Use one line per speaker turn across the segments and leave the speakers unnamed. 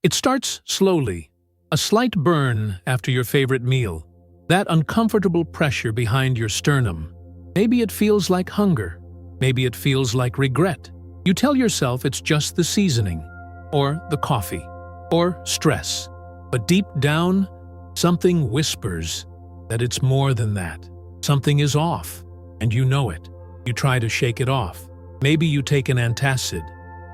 It starts slowly, a slight burn after your favorite meal, that uncomfortable pressure behind your sternum. Maybe it feels like hunger, maybe it feels like regret. You tell yourself it's just the seasoning, or the coffee, or stress. But deep down, something whispers that it's more than that. Something is off, and you know it. You try to shake it off. Maybe you take an antacid.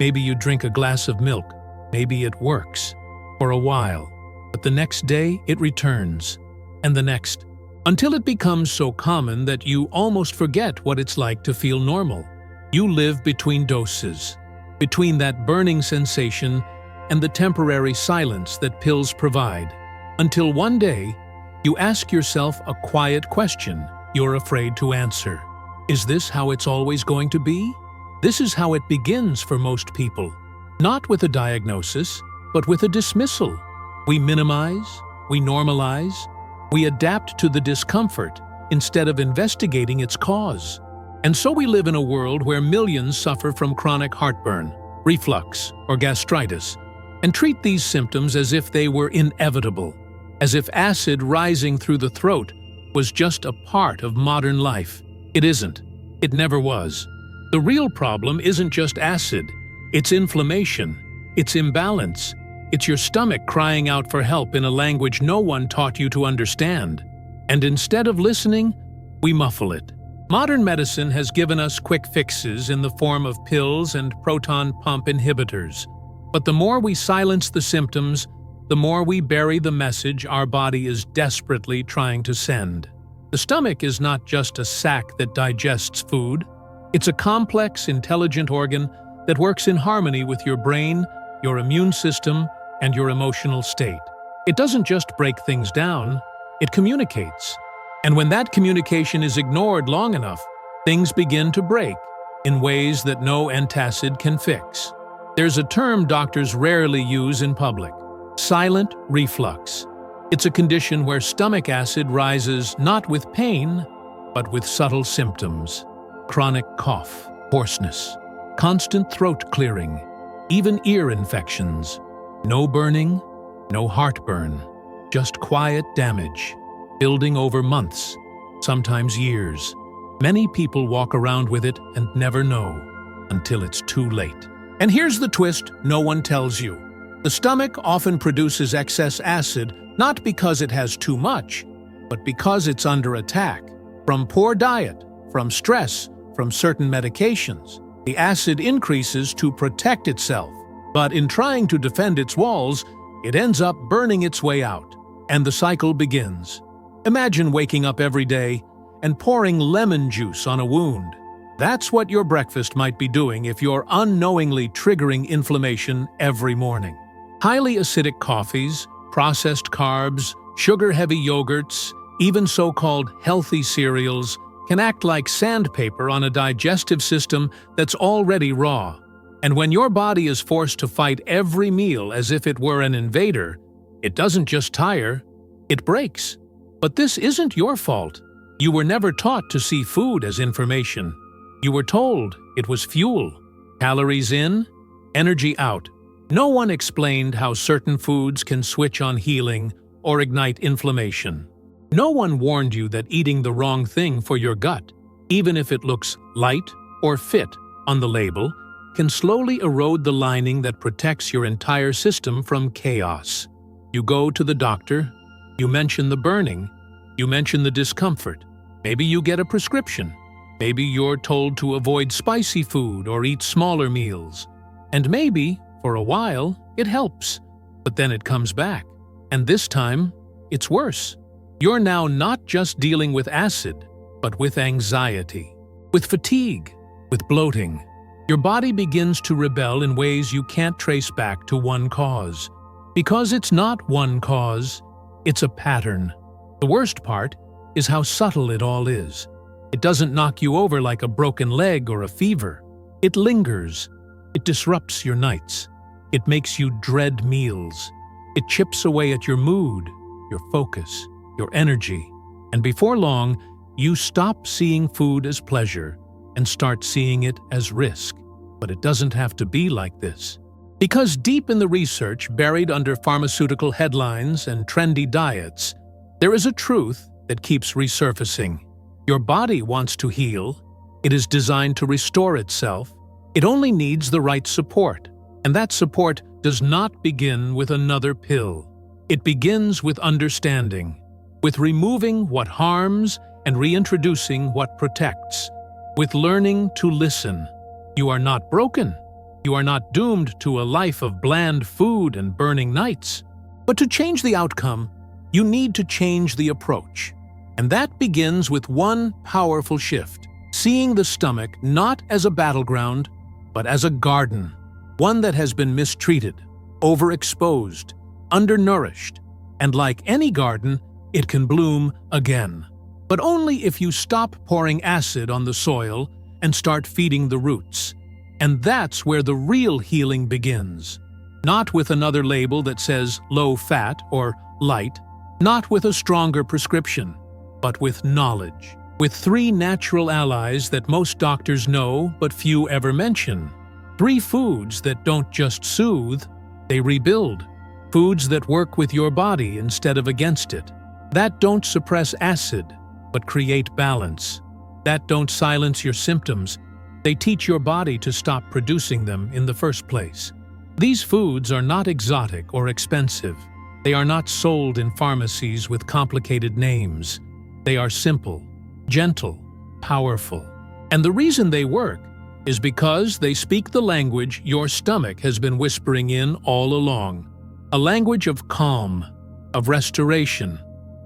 Maybe you drink a glass of milk. Maybe it works for a while, but the next day it returns, and the next, until it becomes so common that you almost forget what it's like to feel normal. You live between doses, between that burning sensation and the temporary silence that pills provide, until one day you ask yourself a quiet question you're afraid to answer. Is this how it's always going to be? This is how it begins for most people. Not with a diagnosis, but with a dismissal. We minimize, we normalize, we adapt to the discomfort instead of investigating its cause. And so we live in a world where millions suffer from chronic heartburn, reflux, or gastritis, and treat these symptoms as if they were inevitable, as if acid rising through the throat was just a part of modern life. It isn't. It never was. The real problem isn't just acid. It's inflammation. It's imbalance. It's your stomach crying out for help in a language no one taught you to understand. And instead of listening, we muffle it. Modern medicine has given us quick fixes in the form of pills and proton pump inhibitors. But the more we silence the symptoms, the more we bury the message our body is desperately trying to send. The stomach is not just a sac that digests food. It's a complex, intelligent organ that works in harmony with your brain, your immune system, and your emotional state. It doesn't just break things down, it communicates. And when that communication is ignored long enough, things begin to break in ways that no antacid can fix. There's a term doctors rarely use in public: silent reflux. It's a condition where stomach acid rises not with pain, but with subtle symptoms. Chronic cough, hoarseness, constant throat clearing, even ear infections. No burning, no heartburn, just quiet damage, building over months, sometimes years. Many people walk around with it and never know until it's too late. And here's the twist no one tells you. The stomach often produces excess acid not because it has too much, but because it's under attack. From poor diet, from stress, from certain medications, the acid increases to protect itself. But in trying to defend its walls, it ends up burning its way out, and the cycle begins. Imagine waking up every day and pouring lemon juice on a wound. That's what your breakfast might be doing if you're unknowingly triggering inflammation every morning. Highly acidic coffees, processed carbs, sugar-heavy yogurts, even so-called healthy cereals can act like sandpaper on a digestive system that's already raw. And when your body is forced to fight every meal as if it were an invader, it doesn't just tire, it breaks. But this isn't your fault. You were never taught to see food as information. You were told it was fuel. Calories in, energy out. No one explained how certain foods can switch on healing or ignite inflammation. No one warned you that eating the wrong thing for your gut, even if it looks light or fit on the label, can slowly erode the lining that protects your entire system from chaos. You go to the doctor, you mention the burning, you mention the discomfort. Maybe you get a prescription. Maybe you're told to avoid spicy food or eat smaller meals. And maybe, for a while, it helps. But then it comes back. And this time, it's worse. You're now not just dealing with acid, but with anxiety, with fatigue, with bloating. Your body begins to rebel in ways you can't trace back to one cause. Because it's not one cause, it's a pattern. The worst part is how subtle it all is. It doesn't knock you over like a broken leg or a fever. It lingers. It disrupts your nights. It makes you dread meals. It chips away at your mood, your focus, your energy. And before long, you stop seeing food as pleasure and start seeing it as risk. But it doesn't have to be like this. Because deep in the research buried under pharmaceutical headlines and trendy diets, there is a truth that keeps resurfacing. Your body wants to heal. It is designed to restore itself. It only needs the right support, and that support does not begin with another pill. It begins with understanding, with removing what harms and reintroducing what protects, with learning to listen. You are not broken. You are not doomed to a life of bland food and burning nights. But to change the outcome, you need to change the approach. And that begins with one powerful shift, seeing the stomach not as a battleground, but as a garden, one that has been mistreated, overexposed, undernourished, and like any garden, it can bloom again. But only if you stop pouring acid on the soil and start feeding the roots. And that's where the real healing begins. Not with another label that says low fat or light, not with a stronger prescription, but with knowledge. With 3 natural allies that most doctors know but few ever mention. 3 foods that don't just soothe, they rebuild. Foods that work with your body instead of against it. That don't suppress acid, but create balance. That don't silence your symptoms. They teach your body to stop producing them in the first place. These foods are not exotic or expensive. They are not sold in pharmacies with complicated names. They are simple, gentle, powerful. And the reason they work is because they speak the language your stomach has been whispering in all along. A language of calm, of restoration,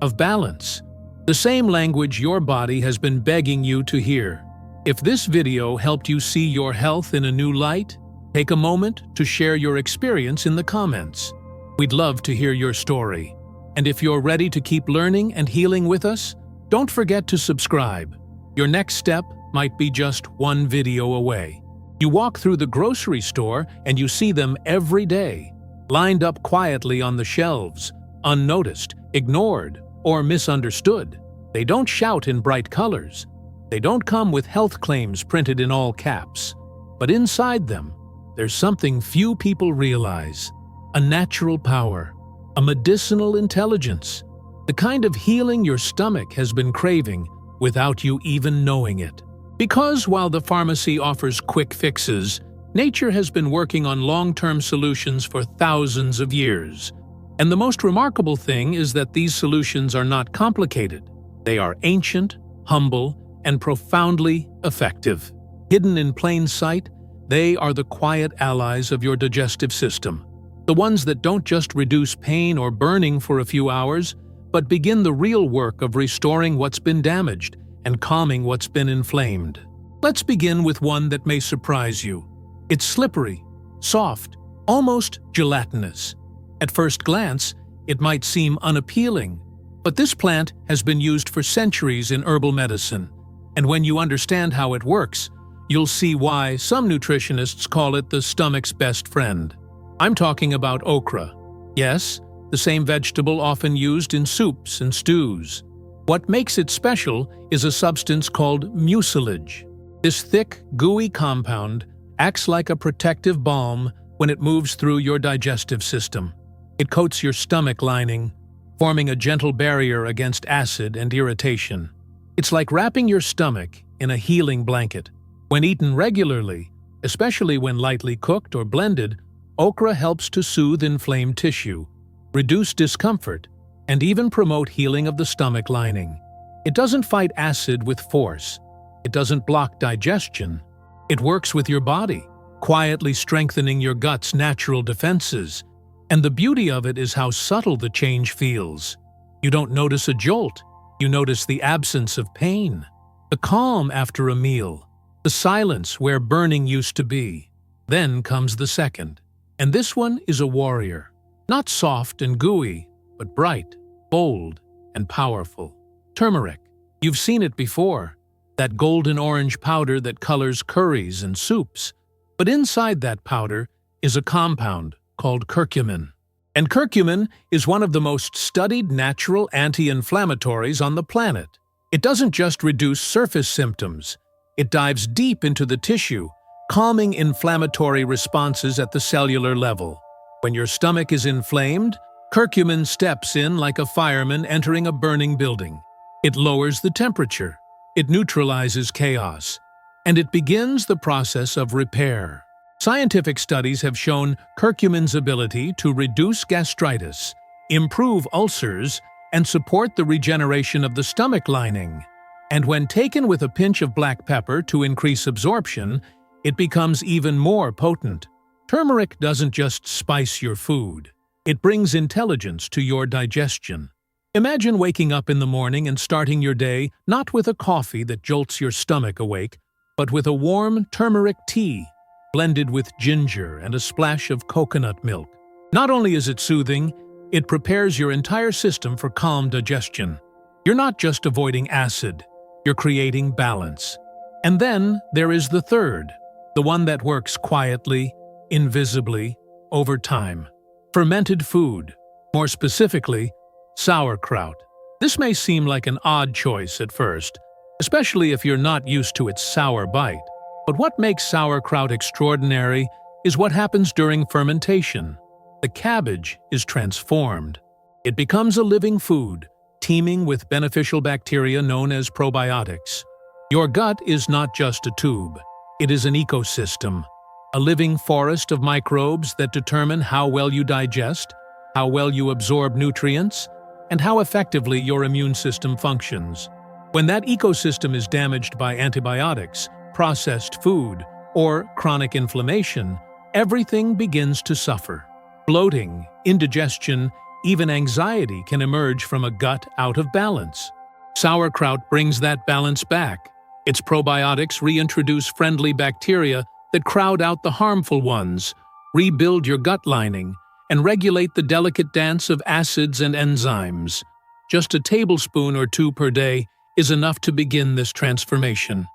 of balance. The same language your body has been begging you to hear. If this video helped you see your health in a new light, take a moment to share your experience in the comments. We'd love to hear your story. And if you're ready to keep learning and healing with us, don't forget to subscribe. Your next step might be just one video away. You walk through the grocery store and you see them every day, lined up quietly on the shelves, unnoticed, ignored, or misunderstood. They don't shout in bright colors. They don't come with health claims printed in all caps. But inside them, there's something few people realize. A natural power, a medicinal intelligence, the kind of healing your stomach has been craving without you even knowing it. Because while the pharmacy offers quick fixes, nature has been working on long-term solutions for thousands of years. And the most remarkable thing is that these solutions are not complicated. They are ancient, humble, and profoundly effective. Hidden in plain sight, they are the quiet allies of your digestive system. The ones that don't just reduce pain or burning for a few hours, but begin the real work of restoring what's been damaged and calming what's been inflamed. Let's begin with one that may surprise you. It's slippery, soft, almost gelatinous. At first glance, it might seem unappealing, but this plant has been used for centuries in herbal medicine. And when you understand how it works, you'll see why some nutritionists call it the stomach's best friend. I'm talking about okra. Yes, the same vegetable often used in soups and stews. What makes it special is a substance called mucilage. This thick, gooey compound acts like a protective balm when it moves through your digestive system. It coats your stomach lining, forming a gentle barrier against acid and irritation. It's like wrapping your stomach in a healing blanket. When eaten regularly, especially when lightly cooked or blended, okra helps to soothe inflamed tissue, reduce discomfort, and even promote healing of the stomach lining. It doesn't fight acid with force. It doesn't block digestion. It works with your body, quietly strengthening your gut's natural defenses. And the beauty of it is how subtle the change feels. You don't notice a jolt. You notice the absence of pain, the calm after a meal, the silence where burning used to be. Then comes the second. And this one is a warrior. Not soft and gooey, but bright, bold, and powerful. Turmeric. You've seen it before. That golden orange powder that colors curries and soups. But inside that powder is a compound called curcumin. And curcumin is one of the most studied natural anti-inflammatories on the planet. It doesn't just reduce surface symptoms. It dives deep into the tissue, calming inflammatory responses at the cellular level. When your stomach is inflamed, curcumin steps in like a fireman entering a burning building. It lowers the temperature, it neutralizes chaos, and it begins the process of repair. Scientific studies have shown curcumin's ability to reduce gastritis, improve ulcers, and support the regeneration of the stomach lining. And when taken with a pinch of black pepper to increase absorption, it becomes even more potent. Turmeric doesn't just spice your food. It brings intelligence to your digestion. Imagine waking up in the morning and starting your day not with a coffee that jolts your stomach awake, but with a warm turmeric tea, blended with ginger and a splash of coconut milk. Not only is it soothing, it prepares your entire system for calm digestion. You're not just avoiding acid, you're creating balance. And then there is the third, the one that works quietly, invisibly, over time. Fermented food, more specifically, sauerkraut. This may seem like an odd choice at first, especially if you're not used to its sour bite. But what makes sauerkraut extraordinary is what happens during fermentation. The cabbage is transformed. It becomes a living food, teeming with beneficial bacteria known as probiotics. Your gut is not just a tube. It is an ecosystem, a living forest of microbes that determine how well you digest, how well you absorb nutrients, and how effectively your immune system functions. When that ecosystem is damaged by antibiotics, processed food, or chronic inflammation, everything begins to suffer. Bloating, indigestion, even anxiety can emerge from a gut out of balance. Sauerkraut brings that balance back. Its probiotics reintroduce friendly bacteria that crowd out the harmful ones, rebuild your gut lining, and regulate the delicate dance of acids and enzymes. Just a tablespoon or two per day is enough to begin this transformation.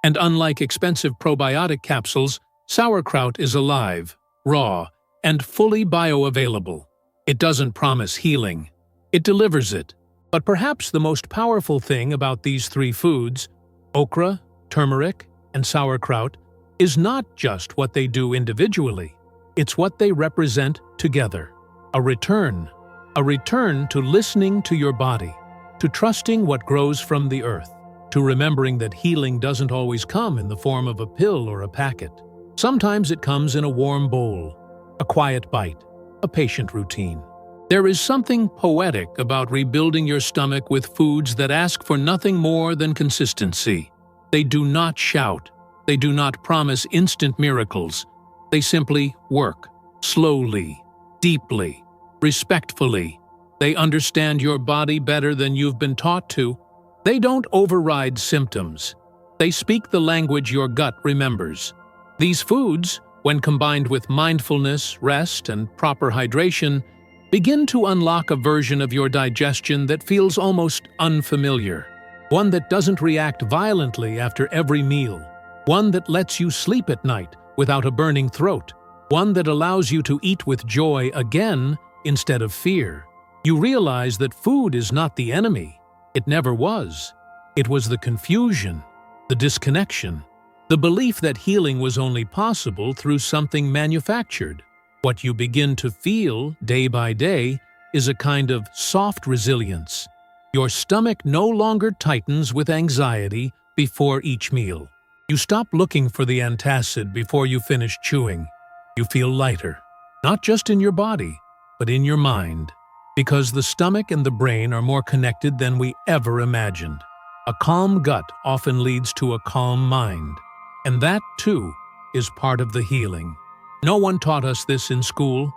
And unlike expensive probiotic capsules, sauerkraut is alive, raw, and fully bioavailable. It doesn't promise healing. It delivers it. But perhaps the most powerful thing about these three foods, okra, turmeric, and sauerkraut, is not just what they do individually. It's what they represent together. A return to listening to your body, to trusting what grows from the earth, to remembering that healing doesn't always come in the form of a pill or a packet. Sometimes it comes in a warm bowl, a quiet bite, a patient routine. There is something poetic about rebuilding your stomach with foods that ask for nothing more than consistency. They do not shout. They do not promise instant miracles. They simply work, slowly, deeply, respectfully. They understand your body better than you've been taught to. They don't override symptoms. They speak the language your gut remembers. These foods, when combined with mindfulness, rest, and proper hydration, begin to unlock a version of your digestion that feels almost unfamiliar. One that doesn't react violently after every meal. One that lets you sleep at night without a burning throat. One that allows you to eat with joy again instead of fear. You realize that food is not the enemy. It never was. It was the confusion, the disconnection, the belief that healing was only possible through something manufactured. What you begin to feel day by day is a kind of soft resilience. Your stomach no longer tightens with anxiety before each meal. You stop looking for the antacid before you finish chewing. You feel lighter, not just in your body, but in your mind. Because the stomach and the brain are more connected than we ever imagined. A calm gut often leads to a calm mind. And that, too, is part of the healing. No one taught us this in school.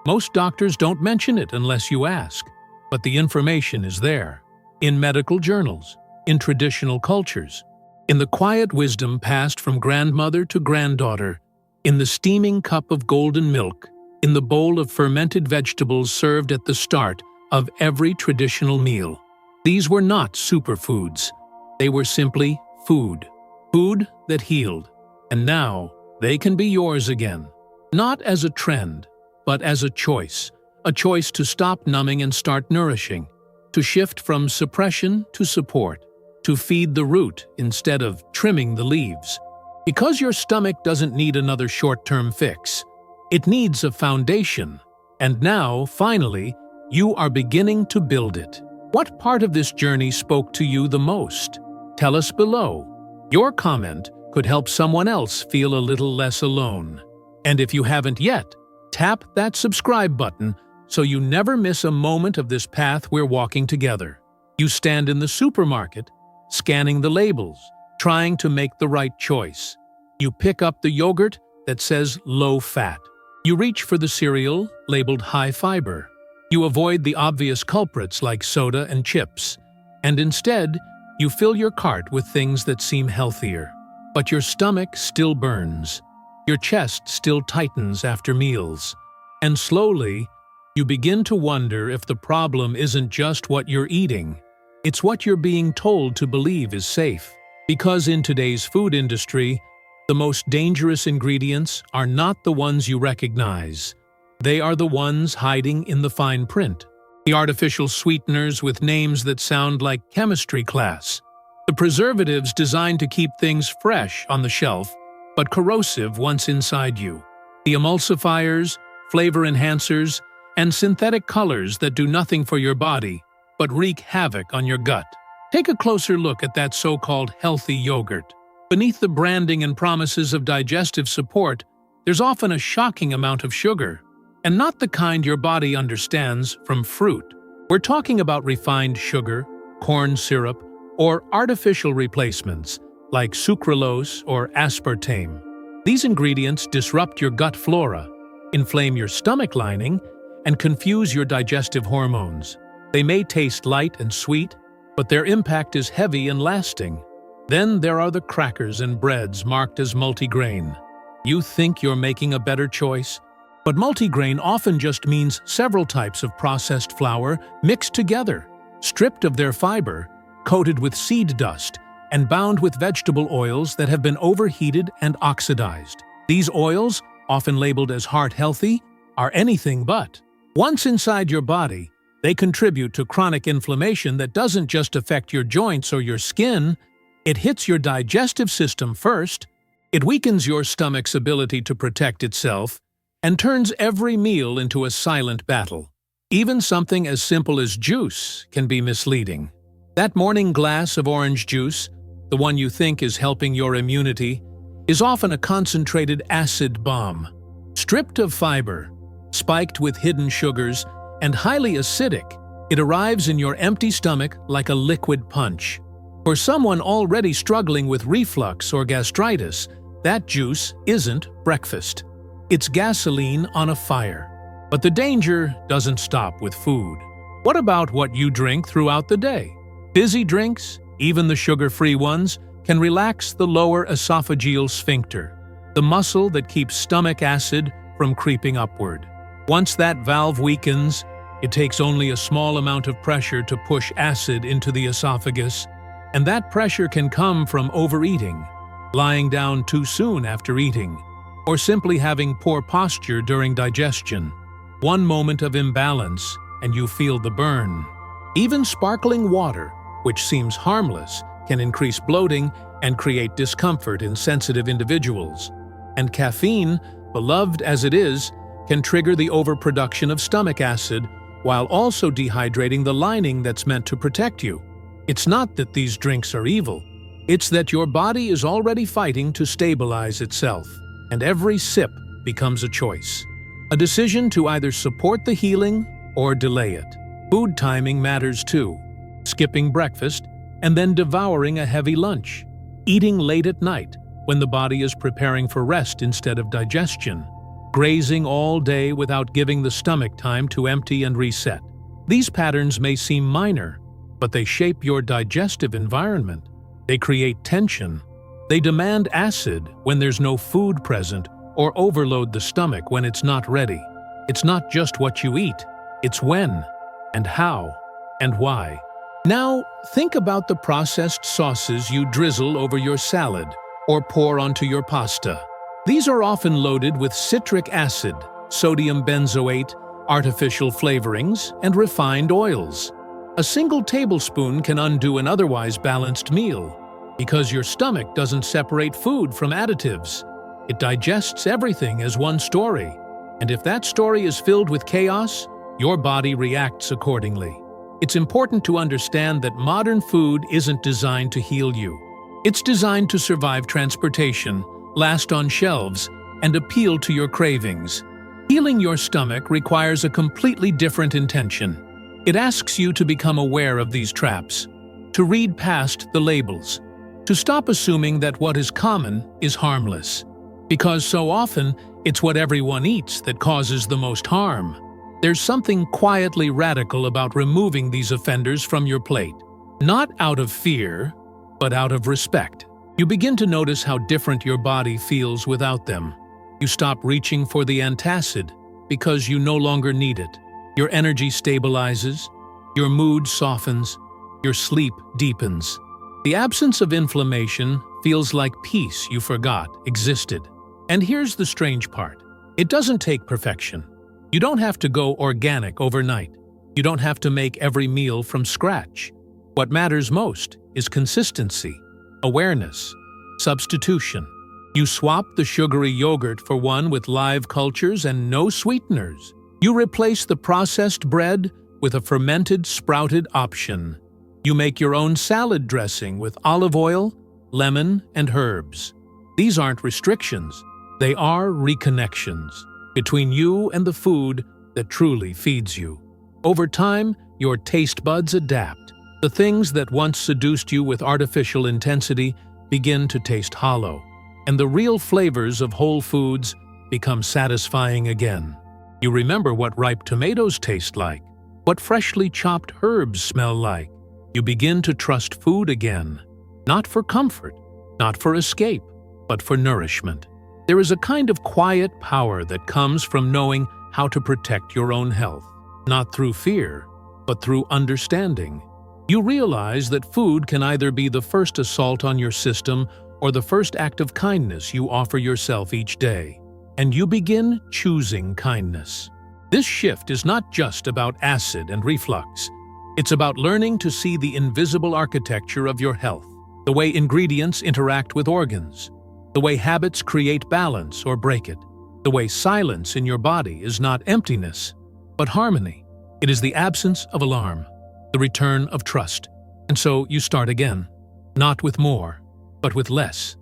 Most doctors don't mention it unless you ask. But the information is there. In medical journals, in traditional cultures, in the quiet wisdom passed from grandmother to granddaughter, in the steaming cup of golden milk, in the bowl of fermented vegetables served at the start of every traditional meal. These were not superfoods. They were simply food. Food that healed. And now, they can be yours again. Not as a trend, but as a choice to stop numbing and start nourishing, to shift from suppression to support, to feed the root instead of trimming the leaves. Because your stomach doesn't need another short-term fix. It needs a foundation. And now, finally, you are beginning to build it. What part of this journey spoke to you the most? Tell us below. Your comment could help someone else feel a little less alone. And if you haven't yet, tap that subscribe button so you never miss a moment of this path we're walking together. You stand in the supermarket, scanning the labels, trying to make the right choice. You pick up the yogurt that says low fat. You reach for the cereal labeled high fiber. You avoid the obvious culprits like soda and chips. And instead, you fill your cart with things that seem healthier. But your stomach still burns. Your chest still tightens after meals. And slowly, you begin to wonder if the problem isn't just what you're eating. It's what you're being told to believe is safe. Because in today's food industry, the most dangerous ingredients are not the ones you recognize. They are the ones hiding in the fine print. The artificial sweeteners with names that sound like chemistry class. The preservatives designed to keep things fresh on the shelf, but corrosive once inside you. The emulsifiers, flavor enhancers, and synthetic colors that do nothing for your body, but wreak havoc on your gut. Take a closer look at that so-called healthy yogurt. Beneath the branding and promises of digestive support, there's often a shocking amount of sugar, and not the kind your body understands from fruit. We're talking about refined sugar, corn syrup, or artificial replacements like sucralose or aspartame. These ingredients disrupt your gut flora, inflame your stomach lining, and confuse your digestive hormones. They may taste light and sweet, but their impact is heavy and lasting. Then there are the crackers and breads marked as multigrain. You think you're making a better choice, but multigrain often just means several types of processed flour mixed together, stripped of their fiber, coated with seed dust, and bound with vegetable oils that have been overheated and oxidized. These oils, often labeled as heart-healthy, are anything but. Once inside your body, they contribute to chronic inflammation that doesn't just affect your joints or your skin. It hits your digestive system first, it weakens your stomach's ability to protect itself, and turns every meal into a silent battle. Even something as simple as juice can be misleading. That morning glass of orange juice, the one you think is helping your immunity, is often a concentrated acid bomb. Stripped of fiber, spiked with hidden sugars, and highly acidic, it arrives in your empty stomach like a liquid punch. For someone already struggling with reflux or gastritis, that juice isn't breakfast. It's gasoline on a fire. But the danger doesn't stop with food. What about what you drink throughout the day? Fizzy drinks, even the sugar-free ones, can relax the lower esophageal sphincter, the muscle that keeps stomach acid from creeping upward. Once that valve weakens, it takes only a small amount of pressure to push acid into the esophagus, and that pressure can come from overeating, lying down too soon after eating, or simply having poor posture during digestion. One moment of imbalance, and you feel the burn. Even sparkling water, which seems harmless, can increase bloating and create discomfort in sensitive individuals. And caffeine, beloved as it is, can trigger the overproduction of stomach acid while also dehydrating the lining that's meant to protect you. It's not that these drinks are evil. It's that your body is already fighting to stabilize itself, and every sip becomes a choice. A decision to either support the healing or delay it. Food timing matters too. Skipping breakfast and then devouring a heavy lunch. Eating late at night when the body is preparing for rest instead of digestion. Grazing all day without giving the stomach time to empty and reset. These patterns may seem minor, but they shape your digestive environment. They create tension. They demand acid when there's no food present or overload the stomach when it's not ready. It's not just what you eat, it's when, and how, and why. Now, think about the processed sauces you drizzle over your salad or pour onto your pasta. These are often loaded with citric acid, sodium benzoate, artificial flavorings, and refined oils. A single tablespoon can undo an otherwise balanced meal. Because your stomach doesn't separate food from additives. It digests everything as one story. And if that story is filled with chaos, your body reacts accordingly. It's important to understand that modern food isn't designed to heal you. It's designed to survive transportation, last on shelves, and appeal to your cravings. Healing your stomach requires a completely different intention. It asks you to become aware of these traps, to read past the labels, to stop assuming that what is common is harmless. Because so often, it's what everyone eats that causes the most harm. There's something quietly radical about removing these offenders from your plate. Not out of fear, but out of respect. You begin to notice how different your body feels without them. You stop reaching for the antacid because you no longer need it. Your energy stabilizes, your mood softens, your sleep deepens. The absence of inflammation feels like peace you forgot existed. And here's the strange part. It doesn't take perfection. You don't have to go organic overnight. You don't have to make every meal from scratch. What matters most is consistency, awareness, substitution. You swap the sugary yogurt for one with live cultures and no sweeteners. You replace the processed bread with a fermented, sprouted option. You make your own salad dressing with olive oil, lemon, and herbs. These aren't restrictions. They are reconnections between you and the food that truly feeds you. Over time, your taste buds adapt. The things that once seduced you with artificial intensity begin to taste hollow, and the real flavors of whole foods become satisfying again. You remember what ripe tomatoes taste like, what freshly chopped herbs smell like. You begin to trust food again, not for comfort, not for escape, but for nourishment. There is a kind of quiet power that comes from knowing how to protect your own health, not through fear, but through understanding. You realize that food can either be the first assault on your system or the first act of kindness you offer yourself each day, and you begin choosing kindness. This shift is not just about acid and reflux. It's about learning to see the invisible architecture of your health, the way ingredients interact with organs, the way habits create balance or break it, the way silence in your body is not emptiness, but harmony. It is the absence of alarm, the return of trust. And so you start again, not with more, but with less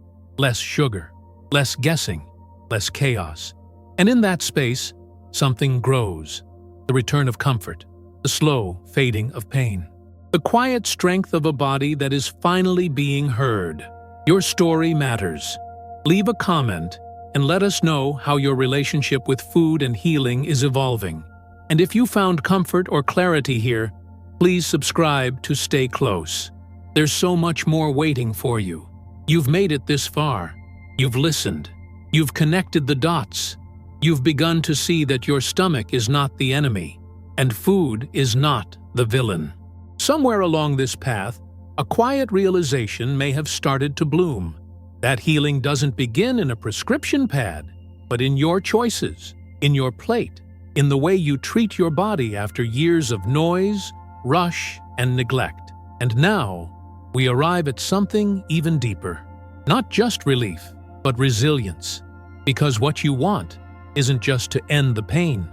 sugar, less guessing, less chaos. And in that space, something grows, the return of comfort, the slow fading of pain, the quiet strength of a body that is finally being heard. Your story matters. Leave a comment and let us know how your relationship with food and healing is evolving. And if you found comfort or clarity here, please subscribe to stay close. There's so much more waiting for you. You've made it this far. You've listened. You've connected the dots. You've begun to see that your stomach is not the enemy, and food is not the villain. Somewhere along this path, a quiet realization may have started to bloom. That healing doesn't begin in a prescription pad, but in your choices, in your plate, in the way you treat your body after years of noise, rush, and neglect. And now, we arrive at something even deeper. Not just relief, but resilience. Because what you want isn't just to end the pain.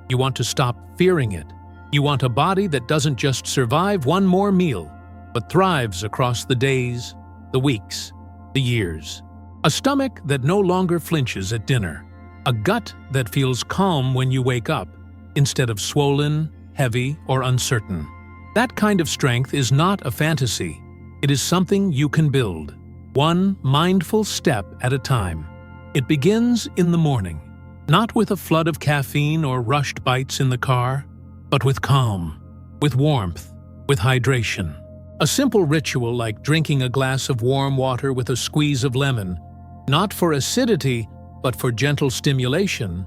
You want to stop fearing it. You want a body that doesn't just survive one more meal, but thrives across the days, the weeks, the years. A stomach that no longer flinches at dinner. A gut that feels calm when you wake up, instead of swollen, heavy, or uncertain. That kind of strength is not a fantasy. It is something you can build, one mindful step at a time. It begins in the morning, not with a flood of caffeine or rushed bites in the car, but with calm, with warmth, with hydration. A simple ritual like drinking a glass of warm water with a squeeze of lemon, not for acidity, but for gentle stimulation,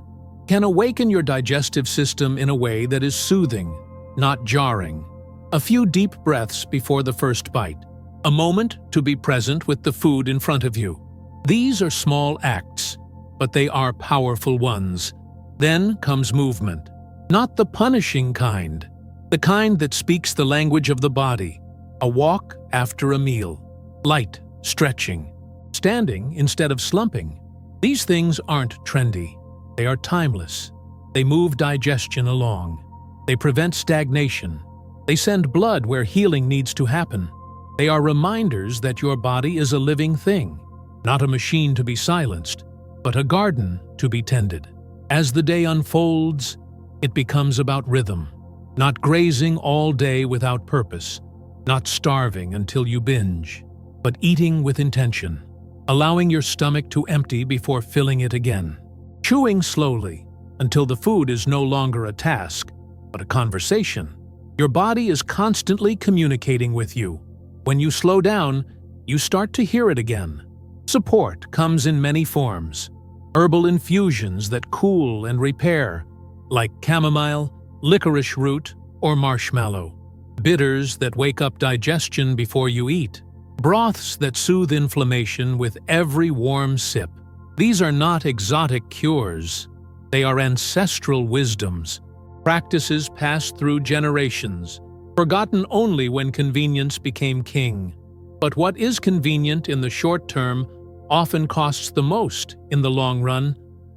can awaken your digestive system in a way that is soothing, not jarring. A few deep breaths before the first bite. A moment to be present with the food in front of you. These are small acts, but they are powerful ones. Then comes movement. Not the punishing kind, the kind that speaks the language of the body. A walk after a meal. Light, stretching, standing instead of slumping. These things aren't trendy. They are timeless. They move digestion along. They prevent stagnation. They send blood where healing needs to happen. They are reminders that your body is a living thing, not a machine to be silenced, but a garden to be tended. As the day unfolds, it becomes about rhythm, not grazing all day without purpose, not starving until you binge, but eating with intention, allowing your stomach to empty before filling it again, chewing slowly until the food is no longer a task, but a conversation. Your body is constantly communicating with you. When you slow down, you start to hear it again. Support comes in many forms. Herbal infusions that cool and repair, like chamomile, licorice root, or marshmallow. Bitters that wake up digestion before you eat. Broths that soothe inflammation with every warm sip. These are not exotic cures. They are ancestral wisdoms, practices passed through generations, forgotten only when convenience became king. But what is convenient in the short term often costs the most in the long run.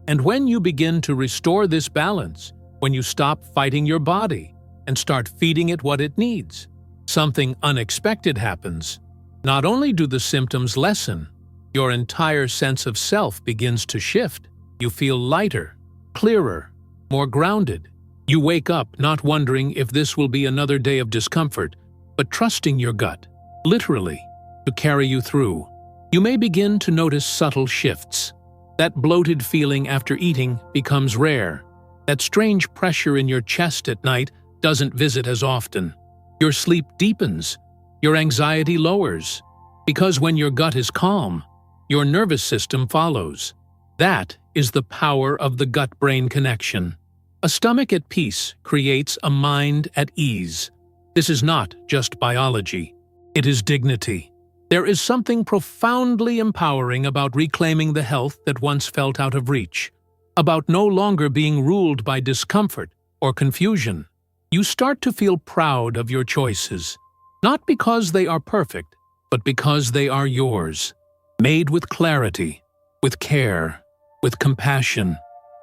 And when you begin to restore this balance, when you stop fighting your body and start feeding it what it needs, something unexpected happens. Not only do the symptoms lessen, your entire sense of self begins to shift. You feel lighter, clearer, more grounded. You wake up not wondering if this will be another day of discomfort, but trusting your gut, literally, to carry you through. You may begin to notice subtle shifts. That bloated feeling after eating becomes rare. That strange pressure in your chest at night doesn't visit as often. Your sleep deepens. Your anxiety lowers. Because when your gut is calm, your nervous system follows. That is the power of the gut-brain connection. A stomach at peace creates a mind at ease. This is not just biology. It is dignity. There is something profoundly empowering about reclaiming the health that once felt out of reach, about no longer being ruled by discomfort or confusion. You start to feel proud of your choices, not because they are perfect, but because they are yours, made with clarity, with care, with compassion.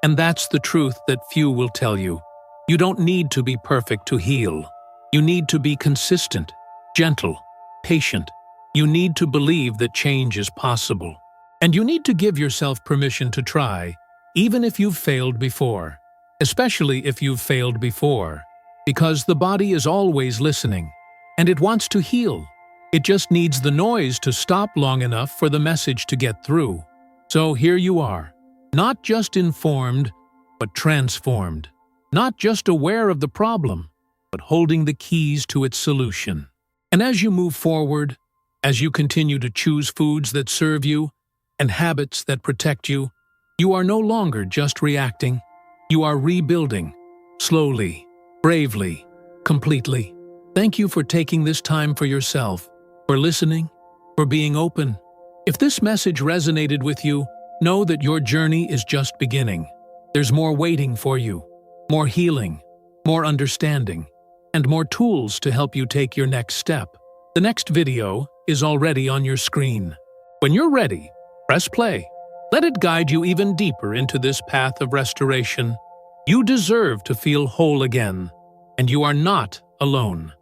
And that's the truth that few will tell you. You don't need to be perfect to heal. You need to be consistent, gentle, patient. You need to believe that change is possible. And you need to give yourself permission to try, even if you've failed before. Especially if you've failed before. Because the body is always listening, and it wants to heal. It just needs the noise to stop long enough for the message to get through. So here you are. Not just informed, but transformed. Not just aware of the problem, but holding the keys to its solution. And as you move forward, as you continue to choose foods that serve you and habits that protect you, you are no longer just reacting. You are rebuilding, slowly, bravely, completely. Thank you for taking this time for yourself, for listening, for being open. If this message resonated with you, know that your journey is just beginning. There's more waiting for you, more healing, more understanding, and more tools to help you take your next step. The next video is already on your screen. When you're ready, press play. Let it guide you even deeper into this path of restoration. You deserve to feel whole again, and you are not alone.